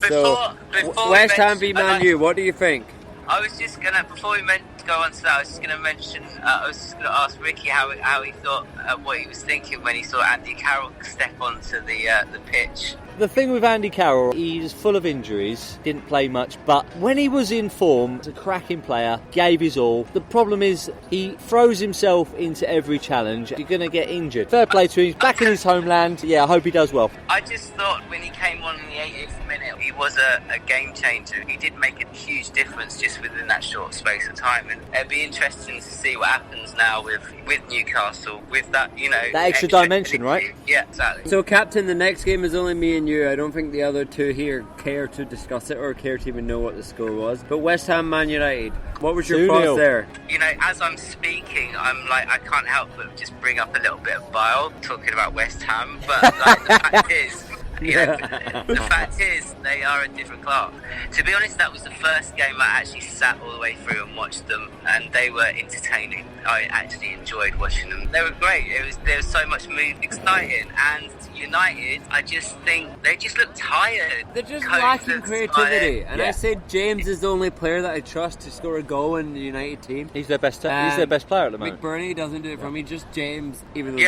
Before West Ham v Man U, what do you think? I was just gonna, before we go on to that, I was just gonna mention, I was just gonna ask Ricky how he thought, what he was thinking when he saw Andy Carroll step onto the pitch. The thing with Andy Carroll, he's full of injuries, didn't play much, but when he was in form, he's a cracking player, gave his all. The problem is he throws himself into every challenge. You're going to get injured. Fair play to him, he's back in his homeland. Yeah, I hope he does well. I just thought when he came on in the 80th minute, he was a game changer. He did make a huge difference just within that short space of time, and it'd be interesting to see what happens now with Newcastle, with that, that extra dimension, right? Yeah, exactly. So, Captain, the next game is only me and you. I don't think the other two here care to discuss it or care to even know what the score was. But West Ham Man United, what was your thoughts there? As I'm speaking, I'm like, I can't help but just bring up a little bit of bile talking about West Ham, but the fact is, the fact is, they are a different class. To be honest, that was the first game I actually sat all the way through and watched them, and they were entertaining. I actually enjoyed watching them. They were great. There was so much mood, exciting, and United, I just think they just look tired. They're just lacking creativity. And I said James is the only player that I trust to score a goal in the United team. He's their best player at the moment. McBurney doesn't do it for me, just James, even though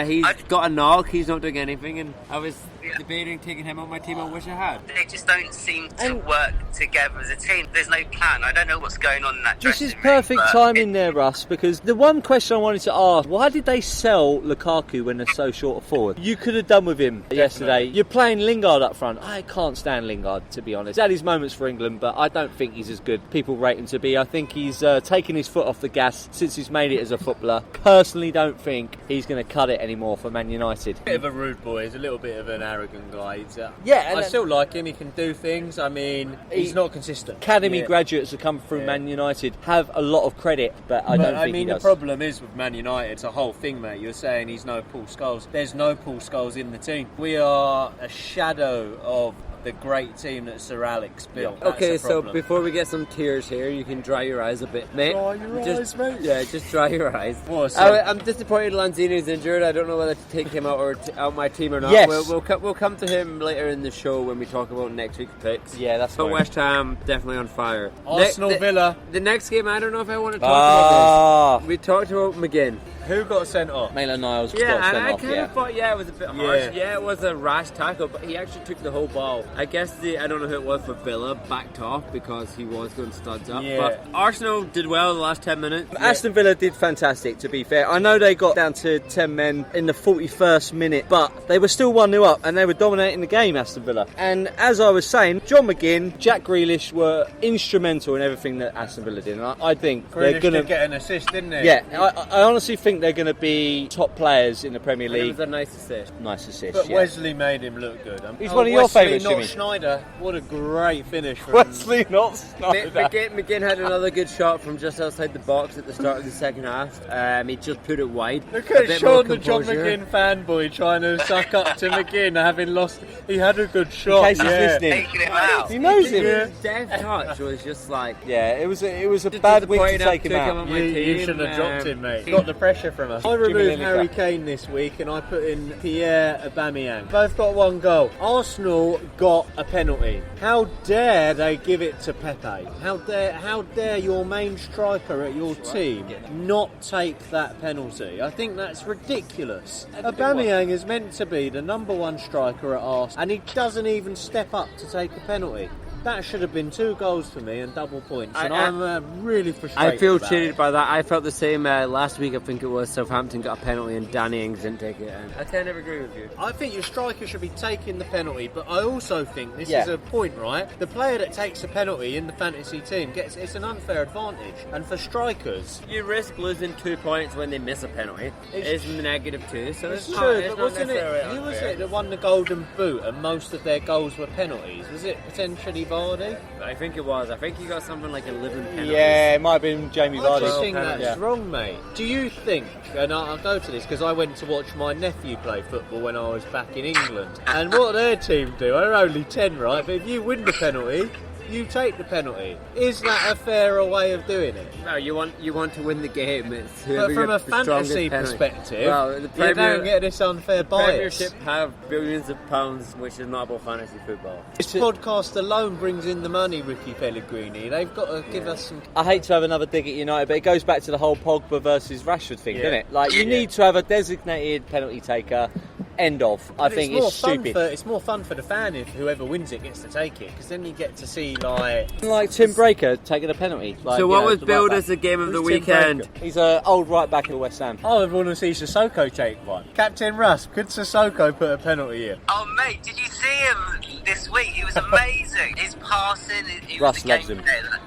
he's got a knock, he's not doing anything, and I was debating taking him on my team. I wish I had. They just don't seem to work together as a team. There's no plan. I don't know what's going on in that dressing room. This is perfect timing there, Russ, because the one question I wanted to ask, why did they sell Lukaku when they're so short of forward? You could have done with him yesterday. You're playing Lingard up front. I can't stand Lingard, to be honest. He's had his moments for England, but I don't think he's as good people rate him to be. I think he's taken his foot off the gas since he's made it as a footballer. Personally, don't think he's going to cut it anymore for Man United. Bit of a rude boy. He's a little bit of an arrogant guy. I still like him. He can do things. I mean, he's not consistent. Academy graduates that come through Man United have a lot of credit, but I don't think he does. The problem is with Man United, it's a whole thing, mate. You're saying he's no Paul Scholes. There's no Paul Scholes in the team. We are a shadow of the great team that Sir Alex built. Okay, so before we get some tears here, you can dry your eyes a bit, mate. Dry your eyes, mate? Yeah, just dry your eyes. I'm disappointed Lanzini's injured. I don't know whether to take him out or out my team or not. Yes. We'll come to him later in the show when we talk about next week's picks. Yeah, that's But fine. West Ham, definitely on fire. Arsenal Villa. The next game, I don't know if I want to talk about this. We talked about McGinn. Who got sent off? Maitland-Niles got Yeah, sent and I off, kind of thought, it was a bit harsh. Yeah, it was a rash tackle, but he actually took the whole ball. I guess I don't know who it was for Villa, backed off because he was going studs up. Yeah. But Arsenal did well the last 10 minutes. Aston Villa did fantastic, to be fair. I know they got down to 10 men in the 41st minute, but they were still 1-0 up and they were dominating the game, Aston Villa. And as I was saying, John McGinn, Jack Grealish were instrumental in everything that Aston Villa did. And I think they're going to get an assist, didn't he? Yeah, I honestly think they're going to be top players in the Premier League. It was a nice assist. Nice assist, But Wesley made him look good. He's one of your favourites, Wesley, Jimmy. not Schneider. What a great finish from Wesley, not Snyder. McGinn had another good shot from just outside the box at the start of the second half. He just put it wide. Look at Sean, the John McGinn fanboy, trying to suck up to McGinn, having lost. He had a good shot. In case he's listening. Taking him out. He knows him. His death touch was just like... Yeah, it was a bad week to take him out. You shouldn't have dropped him, mate. Got the pressure from us. I removed Harry Kane this week and I put in Pierre Aubameyang. Both got one goal. Arsenal got a penalty. How dare they give it to Pepe? How dare your main striker at your team not take that penalty? I think that's ridiculous. Aubameyang is meant to be the number one striker at Arsenal and he doesn't even step up to take a penalty. That should have been 2 goals for me and double points, and I'm really frustrated. I feel cheated by that. I felt the same last week. I think it was Southampton got a penalty and Danny Ings didn't take it. And I kind of agree with you. I think your striker should be taking the penalty, but I also think this is a point, right? The player that takes a penalty in the fantasy team it's an unfair advantage, and for strikers, you risk losing 2 points when they miss a penalty. It's -2, so it's true. not, But wasn't it? Who was it that won the Golden Boot, and most of their goals were penalties? Was it potentially Vardy? I think it was. I think he got something like 11 penalties. Yeah, it might have been Jamie Vardy. I just think that's wrong, mate. Do you think, and I'll go to this because I went to watch my nephew play football when I was back in England, and what their team do, they're only 10, right? But if you win the penalty, you take the penalty. Is that a fairer way of doing it? No, you want to win the game. It's But from a the strongest fantasy penalty. perspective, Well, the you don't get this unfair bias. Premiership have billions of pounds, which is not about fantasy football. This podcast alone brings in the money, Ricky Pellegrini. They've got to give us some... I hate to have another dig at United, but it goes back to the whole Pogba versus Rashford thing, doesn't it? Like, you need to have a designated penalty taker. End of. I think it's stupid. It's more fun for the fan if whoever wins it gets to take it, because then you get to see like Tim Breaker taking a penalty. Like, so what was billed as the game of the weekend? He's an old right back at West Ham. I would want to see Sissoko take one. Captain Russ, could Sissoko put a penalty in? Oh mate, did you see him this week? He was amazing. His passing, he Russ was the loves game him.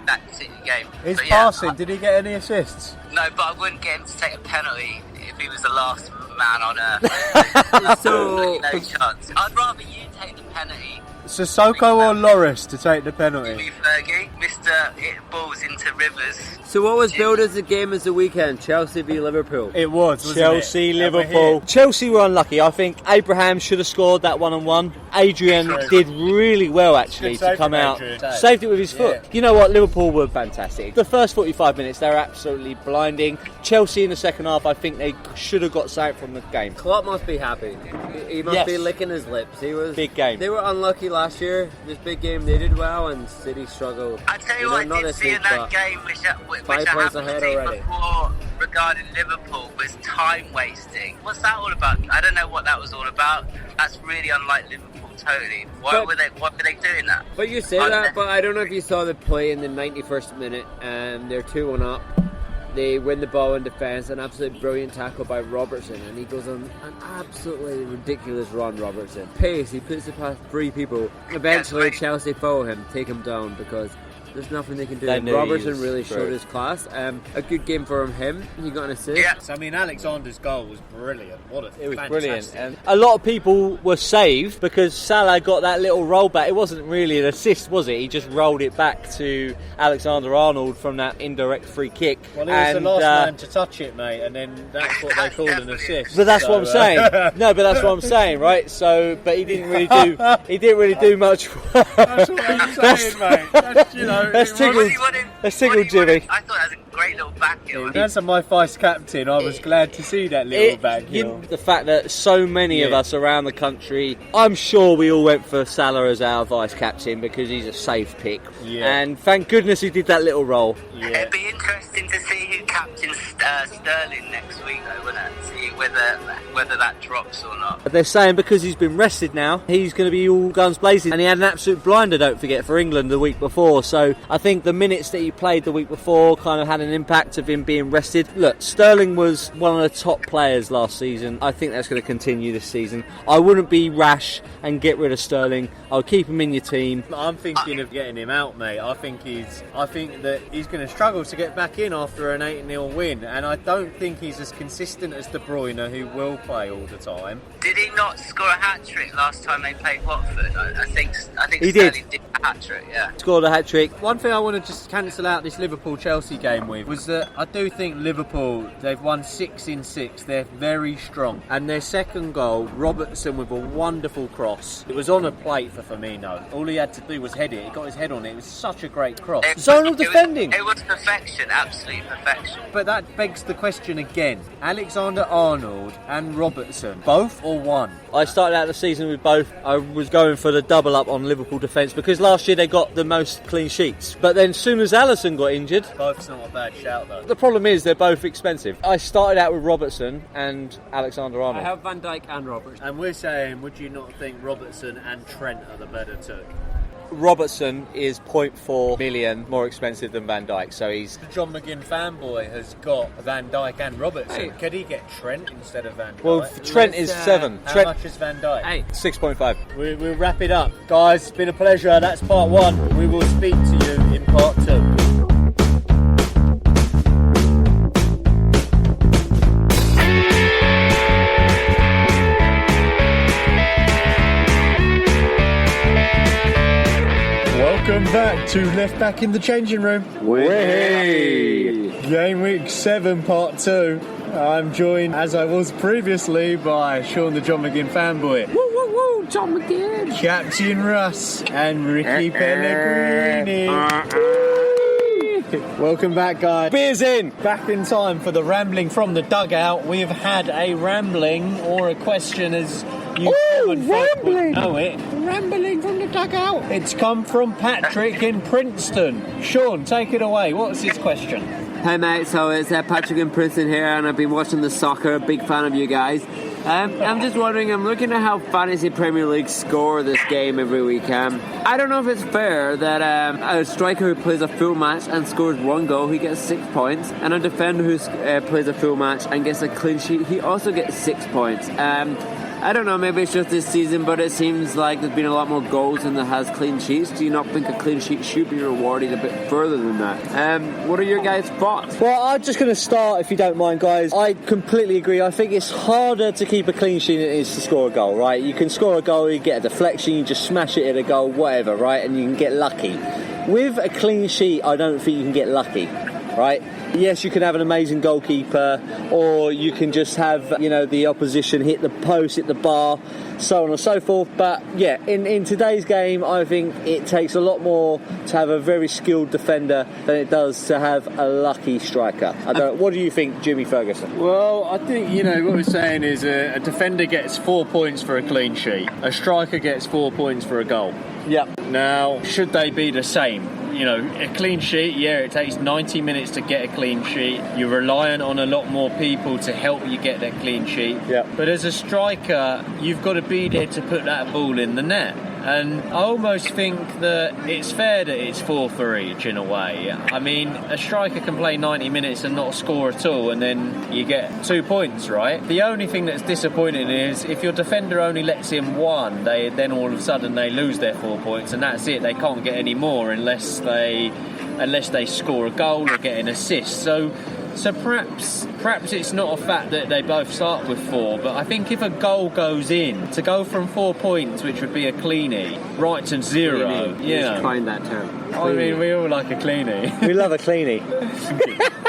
that particular game. His But passing, did he get any assists? No, but I wouldn't get him to take a penalty if he was the last man on earth. So, no chance. I'd rather you take the penalty. Sissoko or Loris to take the penalty? Me, Fergie, Mr. Hit balls into rivers. so what was billed as the game of the weekend? Chelsea v Liverpool. It was, wasn't Chelsea, it? Liverpool. Chelsea were unlucky. I think Abraham should have scored that 1-on-1. Adrian did really well actually Good to save come from out. Adrian. Saved it with his foot. Yeah. You know what? Liverpool were fantastic. The first 45 minutes they were absolutely blinding. Chelsea in the second half, I think they should have got something from the game. Klopp must be happy. He must Yes. be licking his lips. He was Big game. They were unlucky last year. This big game they did well, and City struggled. I tell you what, not I did this see in week, that but game, which I 5 haven't points ahead seen already. before regarding Liverpool, was time wasting. What's that all about? I don't know what that was all about. That's really unlike Liverpool, totally. Why But- were they doing that? But you say that, but I don't know if you saw the play in the 91st minute, and they're 2-1 up. They win the ball in defence, an absolutely brilliant tackle by Robertson, and he goes on an absolutely ridiculous run, Robertson. Pace, he puts it past 3 people. Eventually, Yes, Chelsea follow him, take him down, because there's nothing they can do. They knew he Robertson was really great. showed his class. A good game for him. He got an assist. Yeah. I mean, Alexander's goal was brilliant. It was brilliant. And a lot of people were saved because Salah got that little roll back. It wasn't really an assist, was it? He just rolled it back to Alexander-Arnold from that indirect free kick. Well, he was the last man to touch it, mate, and then that's what they called an assist. But that's what I'm saying. No, but that's what I'm saying, right? So, but he didn't really do. He didn't really do much. That's what I'm saying, mate. That's, you know, That's tickled. That's tickled, Jimmy. I thought that was a great little back heel. As my vice captain, I was glad to see that little back heel. The fact that so many of us around the country, I'm sure we all went for Salah as our vice captain because he's a safe pick. Yeah. And thank goodness he did that little roll. Yeah. It'd be interesting to see who captains Sterling next week, though, wouldn't it? See whether that drops or not. But they're saying because he's been rested now, he's going to be all guns blazing. And he had an absolute blinder, don't forget, for England the week before. So I think the minutes that he played the week before kind of had an impact of him being rested. Look, Sterling was one of the top players last season. I think that's going to continue this season. I wouldn't be rash and get rid of Sterling. I'll keep him in your team. I'm thinking of getting him out, mate. I think that he's going to struggle to get back in after an 8-0 win, and I don't think he's as consistent as De Bruyne, who will play all the time. Did he not score a hat trick last time they played Watford? I think He Sterling did a hat trick. Yeah. Scored a hat-trick. One thing I want to just cancel out this Liverpool-Chelsea game with was that I do think Liverpool, they've won 6 in 6. They're very strong. And their second goal, Robertson with a wonderful cross. It was on a plate for Firmino. All he had to do was head it. He got his head on it. It was such a great cross. Zonal defending. It was perfection, absolute perfection. But that begs the question again. Alexander-Arnold and Robertson, both or one? I started out the season with both. I was going for the double up on Liverpool defence because last year they got the most clean sheets. But then as soon as Alisson got injured, Both's not a bad shout, though. the problem is they're both expensive. I started out with Robertson and Alexander-Arnold. I have Van Dijk and Robertson. And we're saying, would you not think Robertson and Trent are the better two? Robertson is 0.4 million more expensive than Van Dijk, so he's... The John McGinn fanboy has got Van Dijk and Robertson. Hey. Could he get Trent instead of Van Dijk? Well, Trent is Let's, 7. How Trent, much is Van Dijk? Hey, 6.5. We'll wrap it up. Guys, it's been a pleasure. That's part 1. We will speak to you in part 2. Welcome back to Left Back in the Changing Room. Game Week 7, Part 2. I'm joined, as I was previously, by Sean the John McGinn fanboy. woo, woo, woo, John McGinn. Captain Russ and Ricky Pellegrini. Welcome back, guys. Beers in. Back in time for the rambling from the dugout. We have had a rambling, or a question as you rambling. know it. Rambling from the dugout. It's come from Patrick in Princeton. Sean, take it away. What's his question? Hey mate, so it's Patrick in Princeton here, and I've been watching the soccer. Big fan of you guys. I'm just wondering, I'm looking at how Fantasy Premier League score this game every week. I don't know if it's fair that a striker who plays a full match and scores 1 goal, he gets 6 points, and a defender who plays a full match and gets a clean sheet, he also gets 6 points. I don't know, maybe it's just this season, but it seems like there's been a lot more goals than there has clean sheets. Do you not think a clean sheet should be rewarded a bit further than that? What are your guys' thoughts? Well, I'm just going to start, if you don't mind, guys. I completely agree. I think it's harder to keep a clean sheet than it is to score a goal, right? You can score a goal, you get a deflection, you just smash it at a goal, whatever, right? And you can get lucky. With a clean sheet, I don't think you can get lucky, right? Yes, you can have an amazing goalkeeper, or you can just have, the opposition hit the post, hit the bar, so on and so forth. But yeah, in today's game, I think it takes a lot more to have a very skilled defender than it does to have a lucky striker. What do you think, Jimmy Ferguson? Well, I think, what we're saying is a defender gets 4 points for a clean sheet. A striker gets 4 points for a goal. Yep. Now, should they be the same? A clean sheet, it takes 90 minutes to get a clean sheet. You're reliant on a lot more people to help you get that clean sheet. Yep. But as a striker, you've got to be there to put that ball in the net. And I almost think that it's fair that it's 4 for each in a way. I mean, a striker can play 90 minutes and not score at all, and then you get 2 points, right? The only thing that's disappointing is if your defender only lets in 1, then all of a sudden they lose their 4 points, and that's it. They can't get any more unless they score a goal or get an assist. So perhaps it's not a fact that they both start with 4, but I think if a goal goes in, to go from 4 points, which would be a cleanie, right to 0, Just find that term. I mean, we all like a cleanie. We love a cleanie.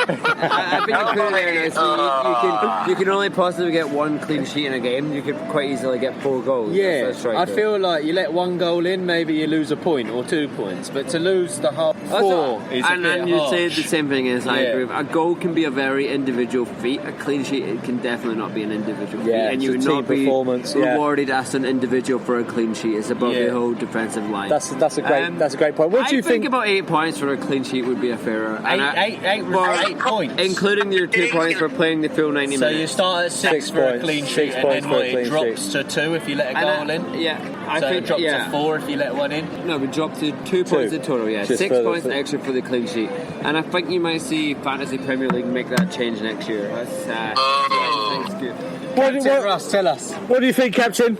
I think a cleanie is you can only possibly get 1 clean sheet in a game. You could quite easily get 4 goals. Yeah, I feel like you let 1 goal in, maybe you lose a point or 2 points, but to lose the half 4 is a bit And you harsh. say the same thing as I agree. A goal can be a very individual feat. A clean sheet, it can definitely not be an individual feat, and you would not be rewarded as an individual for a clean sheet. It's above the whole defensive line. That's a great point. What do you think? I think about 8 points for a clean sheet would be a fairer. 8 points, including your 2 points for playing the full 90 minutes. So you start at 6 for a clean sheet, and then it drops to 2 if you let a goal in. Yeah, so it drops to 4 if you let 1 in. No, we dropped to 2 points in total. Yeah, 6 points extra for the clean sheet, and I think you might see Fantasy Premier League make that change next year. That's good. Russ, tell us. What do you think, Captain?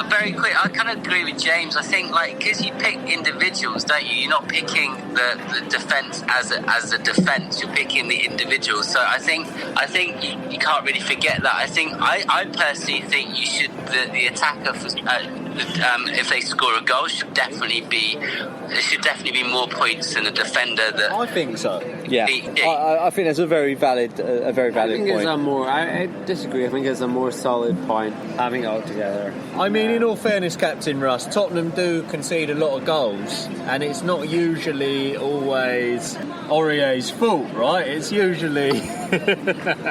Very quick, I kind of agree with James. I think, because you pick individuals, don't you? You're not picking the defence as a defence. You're picking the individuals. So I think you can't really forget that. I personally think you should the attacker if they score a goal should definitely be more points than the defender. I think so. Yeah, I think that's a very valid point. I disagree. I think it's a more solid point having it all together. I mean, in all fairness, Captain Russ, Tottenham do concede a lot of goals, and it's not usually always Aurier's fault, right? It's usually.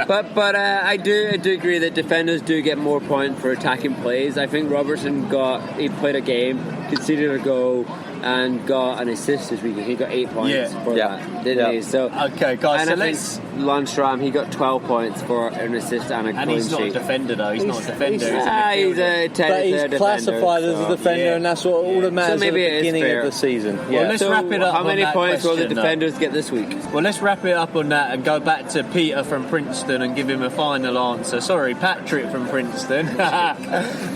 but I do agree that defenders do get more points for attacking plays. I think Robertson played a game, conceded a goal, and got an assist this week. He got 8 points for that, didn't he? So okay, guys. And I think Lundstram, he got 12 points for an assist and a clean sheet. And he's not a defender, though. He's not a defender. He's a but he's classified as a defender, and that's what all that matters at the beginning of the season. Well, let's wrap it up. How many points will the question, defenders get this week? Well, let's wrap it up on that and go back to Peter from Princeton and give him a final answer. Sorry, Patrick from Princeton.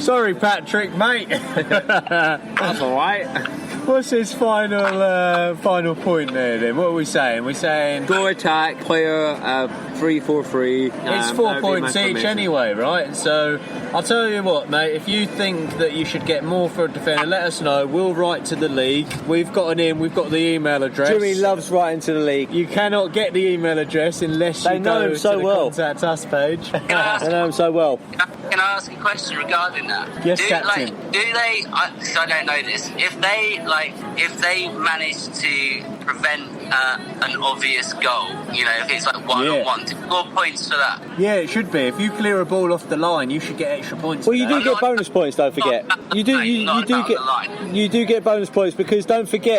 Sorry, Patrick, mate. That's all right. What's his final point there then? What are we saying? We're saying go attack, player 3-4-3. It's 4 points each anyway, right? So I'll tell you what, mate, if you think that you should get more for a defender, let us know. We'll write to the league. We've got an in, we've got the email address. Jimmy loves writing to the league. You cannot get the email address unless you go to the Contact Us page. They know him so well. Can I ask a question regarding that? Yes, Captain. Do they? Because I don't know this. If they manage to prevent an obvious goal, if it's like one-on-one, to score points for that. Yeah, it should be. If you clear a ball off the line, you should get extra points. Well, you do get bonus points. Don't forget. You do get bonus points because don't forget.